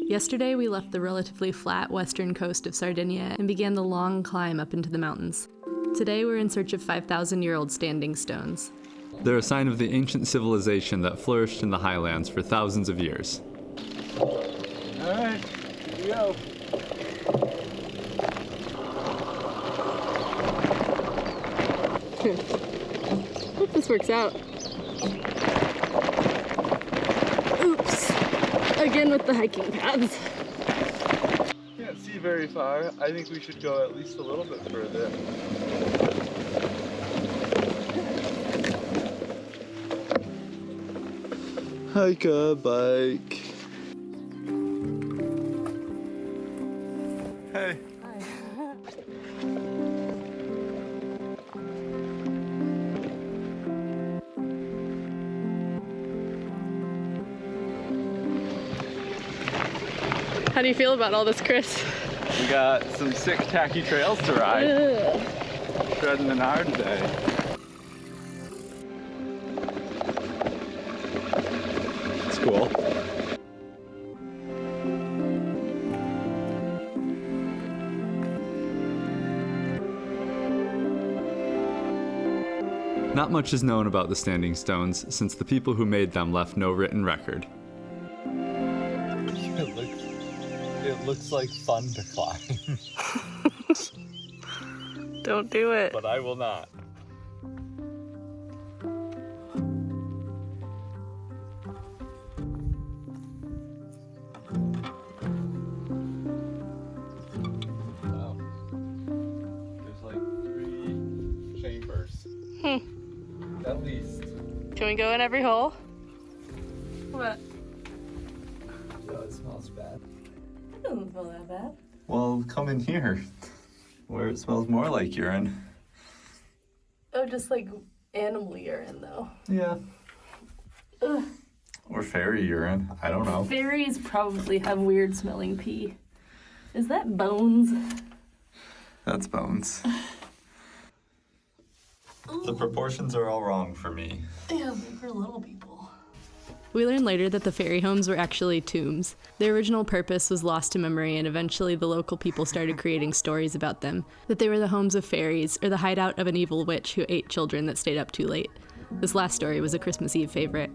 Yesterday, we left the relatively flat western coast of Sardinia and began the long climb up into the mountains. Today, we're in search of 5,000-year-old standing stones. They're a sign of the ancient civilization that flourished in the highlands for thousands of years. All right, here we go. Hope this works out. Oops. Again with the hiking paths. Can't see very far. I think we should go at least a little bit further. Hike a bike. Hey. How do you feel about all this, Chris? We got some sick tacky trails to ride. Shredding an hour today. It's cool. Not much is known about the standing stones since the people who made them left no written record. It looks like fun to climb. Don't do it. But I will not. Wow. There's like 3 chambers. At least. Can we go in every hole? What? Oh, it smells bad. It doesn't smell that bad. Well, come in here, where it smells more like urine. Oh, just like animal urine, though. Yeah. Ugh. Or fairy urine. I don't know. Fairies probably have weird smelling pee. Is that bones? That's bones. The proportions are all wrong for me. Yeah, for little people. We learned later that the fairy homes were actually tombs. Their original purpose was lost to memory, and eventually the local people started creating stories about them, that they were the homes of fairies or the hideout of an evil witch who ate children that stayed up too late. This last story was a Christmas Eve favorite.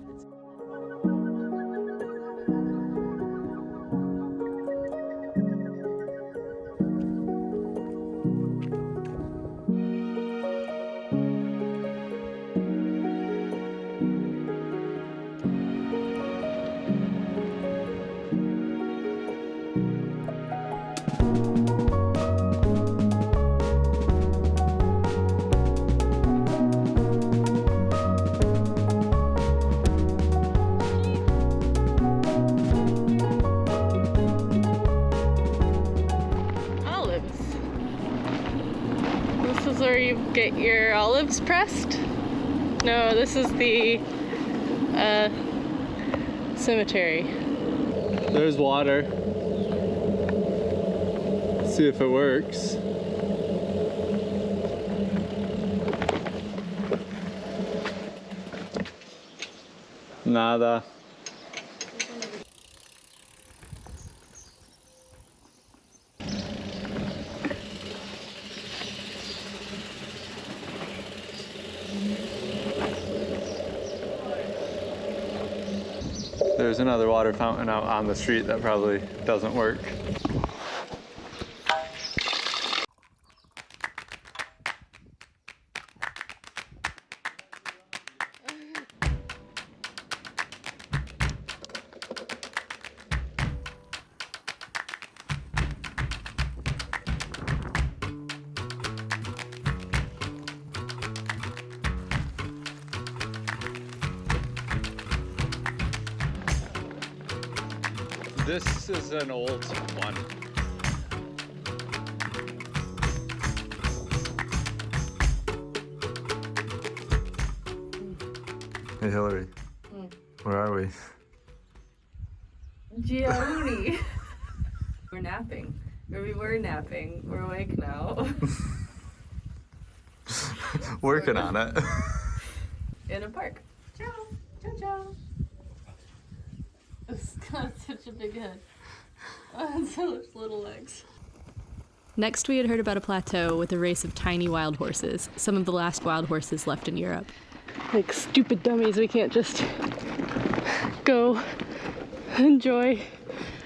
This is where you get your olives pressed? No, this is the cemetery. There's water. See if it works. Nada. There's another water fountain out on the street that probably doesn't work. This is an old one. Hey Hillary, where are we? Giauni. We're napping. Or we were napping. We're awake now. Working on it. In a park. Ciao. Ciao, ciao. It's got such a big head. So little legs. Next, we had heard about a plateau with a race of tiny wild horses, some of the last wild horses left in Europe. Like stupid dummies, we can't just go enjoy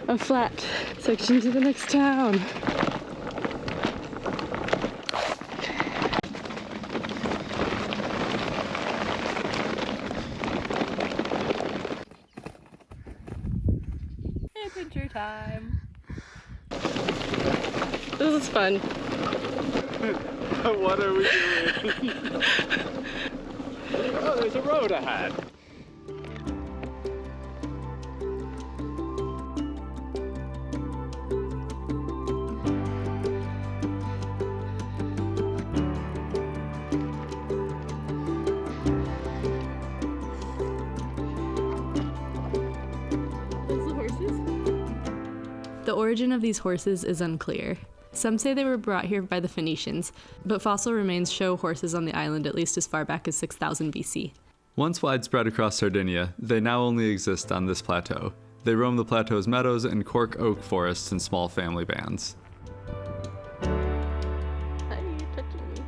a flat section to the next town. Adventure time. This is fun. What are we doing? Oh, there's a road ahead. The origin of these horses is unclear. Some say they were brought here by the Phoenicians, but fossil remains show horses on the island at least as far back as 6000 BC. Once widespread across Sardinia, they now only exist on this plateau. They roam the plateau's meadows and cork oak forests in small family bands. Hi, you're touching me.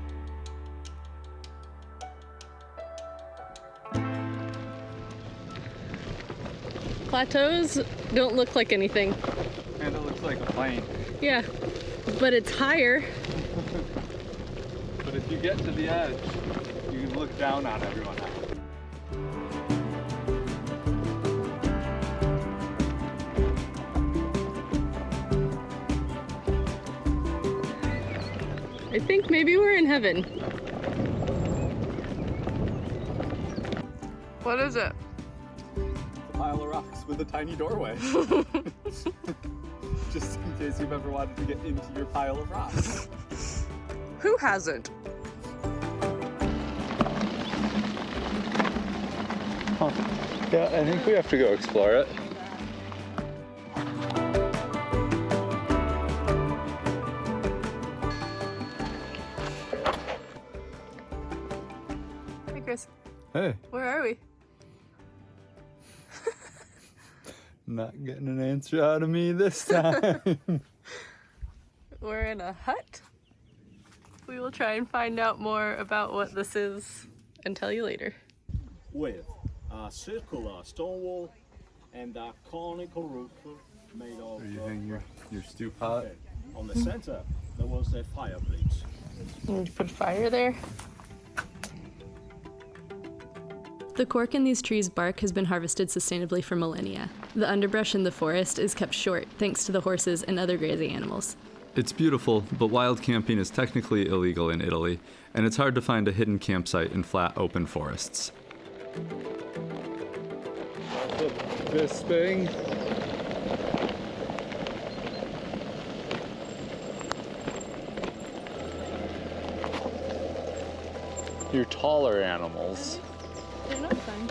Plateaus don't look like anything. And it looks like a plane. Yeah, but it's higher. But if you get to the edge, you can look down on everyone else. I think maybe we're in heaven. What is it? A pile of rocks with a tiny doorway. Just in case you've ever wanted to get into your pile of rocks. Who hasn't? Huh. Yeah, I think we have to go explore it. Hey, Chris. Hey, Where are we? not getting an answer out of me this time. We're in a hut. We will try and find out more about what this is and tell you later. With a circular stone wall and a conical roof made of Are you hanging your stew pot? on the center there was a fireplace. Did you put fire there? The cork in these trees' bark has been harvested sustainably for millennia. The underbrush in the forest is kept short thanks to the horses and other grazing animals. It's beautiful, but wild camping is technically illegal in Italy, and it's hard to find a hidden campsite in flat, open forests. Bisping. You're taller animals. They're not fun.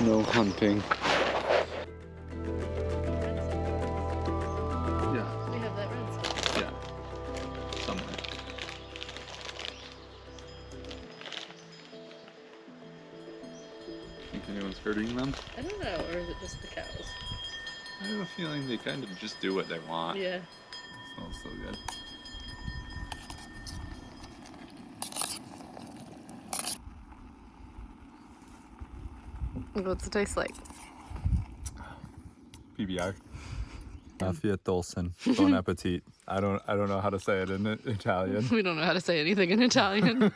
No hunting. Yeah, We have that red stuff. yeah. Somewhere. Think anyone's hurting them? I don't know, or is it just the cows? I have a feeling they kind of just do what they want. Yeah. It smells so good. What's it taste like? PBR. Fiat Dolcin. Bon appetit. I don't know how to say it in Italian. We don't know how to say anything in Italian.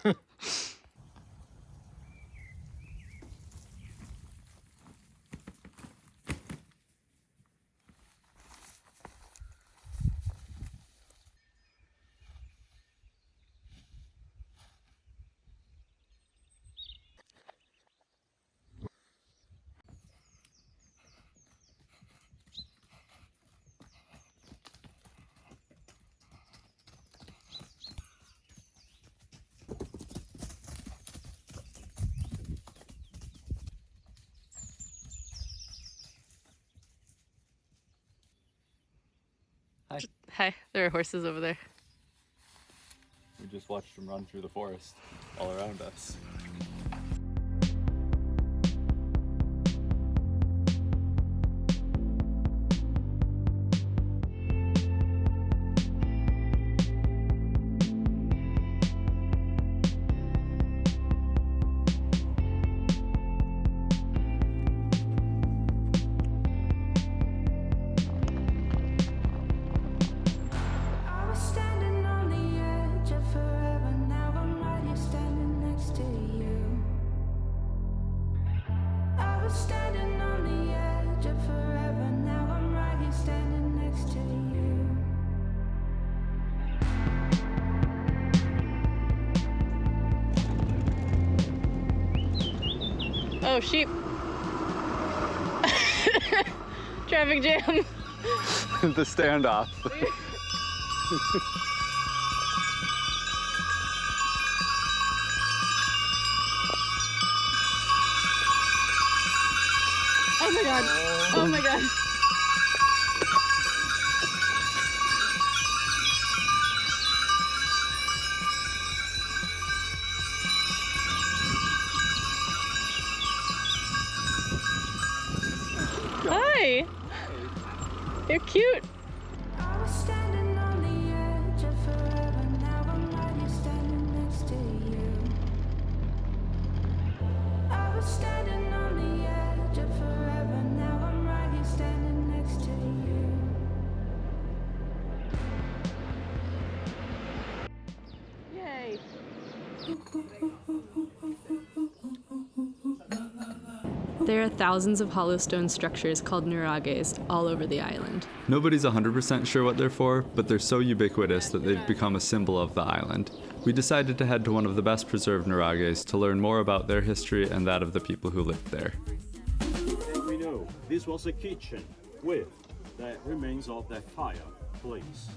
Hi. Hi, there are horses over there. We just watched them run through the forest all around us. was standing on the edge of forever. Now I'm right here standing next to you. Oh, sheep. Traffic jam. The standoff. Oh my god. Oh my god. Hi. You're cute. I was standing on the edge of forever. Now I'm right here standing next to you. I was standing on the edge of forever. Now I'm right here standing next to you. Yay. There are thousands of hollow stone structures called nurages all over the island. Nobody's 100% sure what they're for, but they're so ubiquitous that they've become a symbol of the island. We decided to head to one of the best preserved nurages to learn more about their history and that of the people who lived there. And we know this was a kitchen with the remains of the fireplace.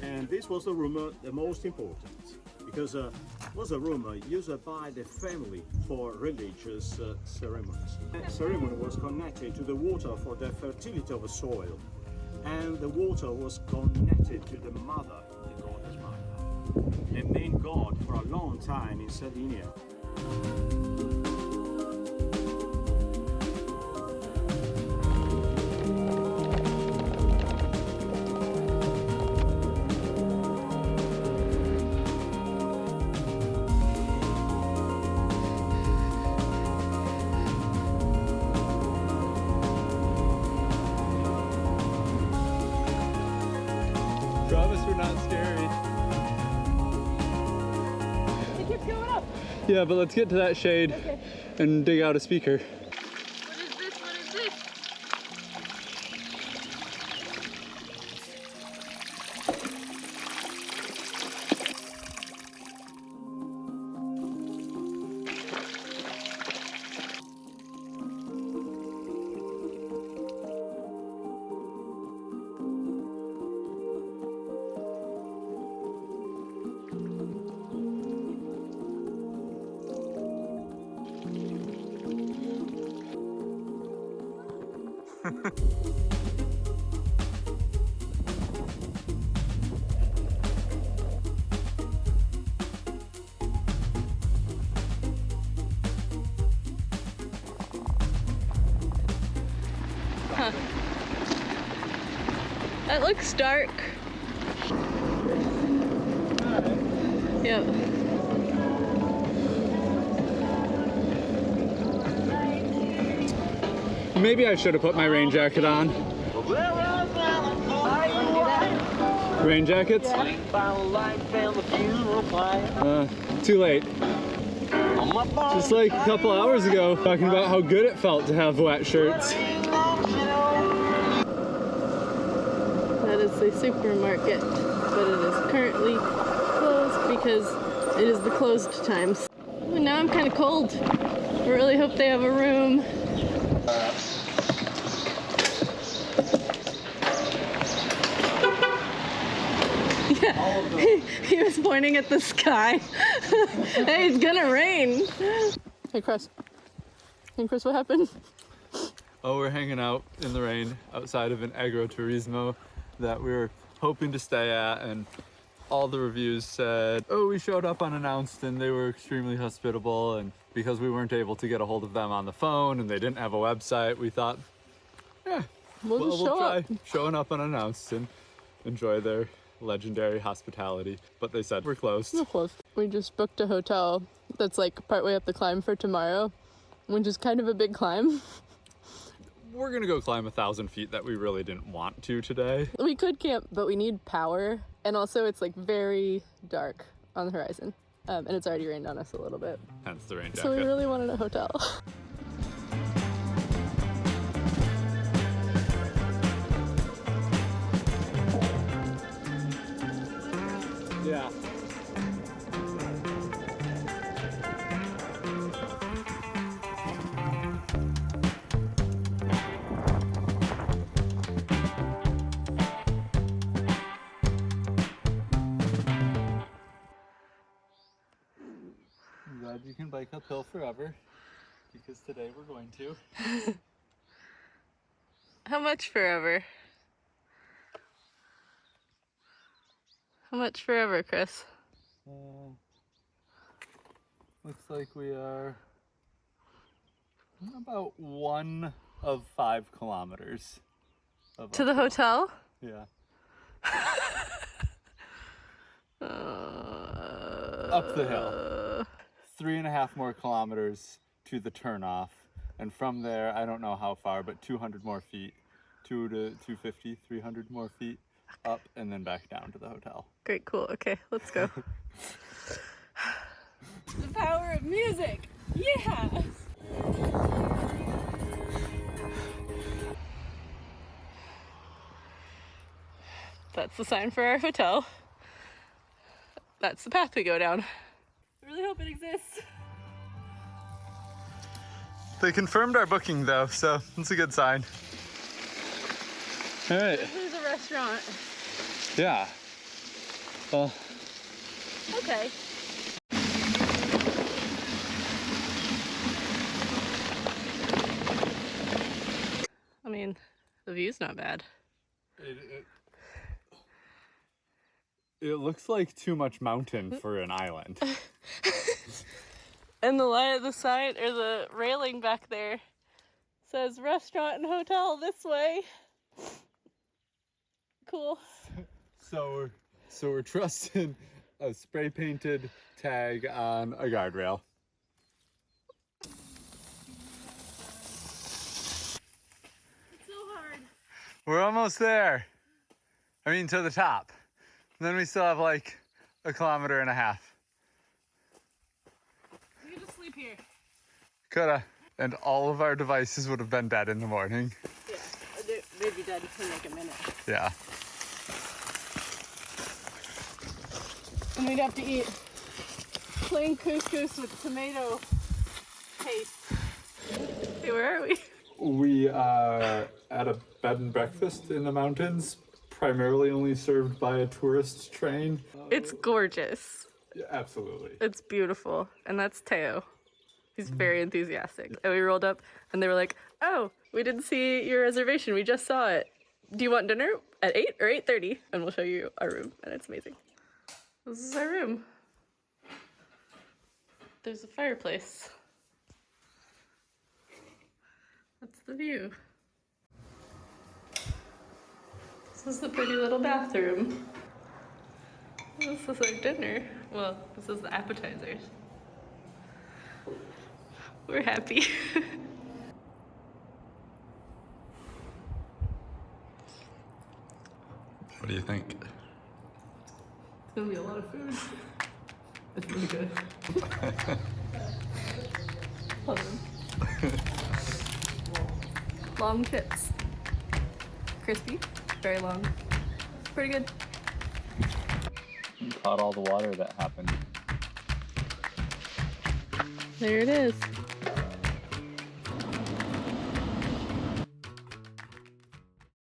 And this was the room the most important, because it was a room used by the family for religious ceremonies. The ceremony was connected to the water for the fertility of the soil, and the water was connected to the mother, the goddess mother, the main god for a long time in Sardinia. Promise we're not scary. It keeps going up. Yeah, but let's get to that shade and dig out a speaker. What is this? What is this? That looks dark. Yep. Maybe I should have put my rain jacket on. Rain jackets? Too late. Just like a couple hours ago, talking about how good it felt to have wet shirts. That is the supermarket, but it is currently closed because it is the closed times. And now I'm kind of cold. I really hope they have a room. Yeah, he was pointing at the sky. Hey, it's gonna rain. Hey, Chris. Hey, Chris, what happened? Oh, we're hanging out in the rain outside of an agroturismo that we were hoping to stay at, and all the reviews said, oh, we showed up unannounced and they were extremely hospitable, and because we weren't able to get a hold of them on the phone and they didn't have a website, we thought, yeah, We'll just show try up. showing up unannounced and enjoy their legendary hospitality. But they said we're closed. We're close. We just booked a hotel that's like partway up the climb for tomorrow, which is kind of a big climb. We're gonna go climb 1,000 feet that we really didn't want to today. We could camp, but we need power. And also it's like very dark on the horizon. And it's already rained on us a little bit. Hence the rain jacket. So we really wanted a hotel. said you can bike uphill forever, because today we're going to. How much forever? How much forever, Chris? Looks like we are about 1 of 5 kilometers. To the hotel? Yeah. Uh, Up the hill. 3.5 more kilometers to the turnoff. And from there, I don't know how far, but 200 more feet. 2 to 250, 300 more feet up and then back down to the hotel. Great, cool. Okay, let's go. The power of music! Yeah! That's the sign for our hotel. That's the path we go down. I really hope it exists. They confirmed our booking though, so that's a good sign. All right. This is a restaurant. Yeah. Well, Okay. I mean, the view's not bad. it looks like too much mountain for an island. And the light at the sign, or the railing back there, says restaurant and hotel this way. Cool. So we're trusting a spray painted tag on a guardrail. It's so hard. We're almost there. I mean, to the top. And then we still have like 1.5 kilometers. We can just sleep here. Coulda. And all of our devices would have been dead in the morning. Yeah, they'd be dead in like a minute. Yeah. And we'd have to eat plain couscous with tomato paste. Hey, where are we? We are at a bed and breakfast in the mountains, primarily only served by a tourist train. It's gorgeous. Yeah, absolutely. It's beautiful. And that's Teo. He's very enthusiastic. And we rolled up and they were like, oh, we didn't see your reservation. We just saw it. Do you want dinner at 8 or 8:30? And we'll show you our room. And it's amazing. This is our room. There's a fireplace. That's the view. This is the pretty little bathroom. This is our dinner. Well, this is the appetizers. We're happy. What do you think? It's gonna be a lot of food. It's really good. Hold on. Long chips. Crispy, very long. Pretty good. You caught all the water that happened. There it is.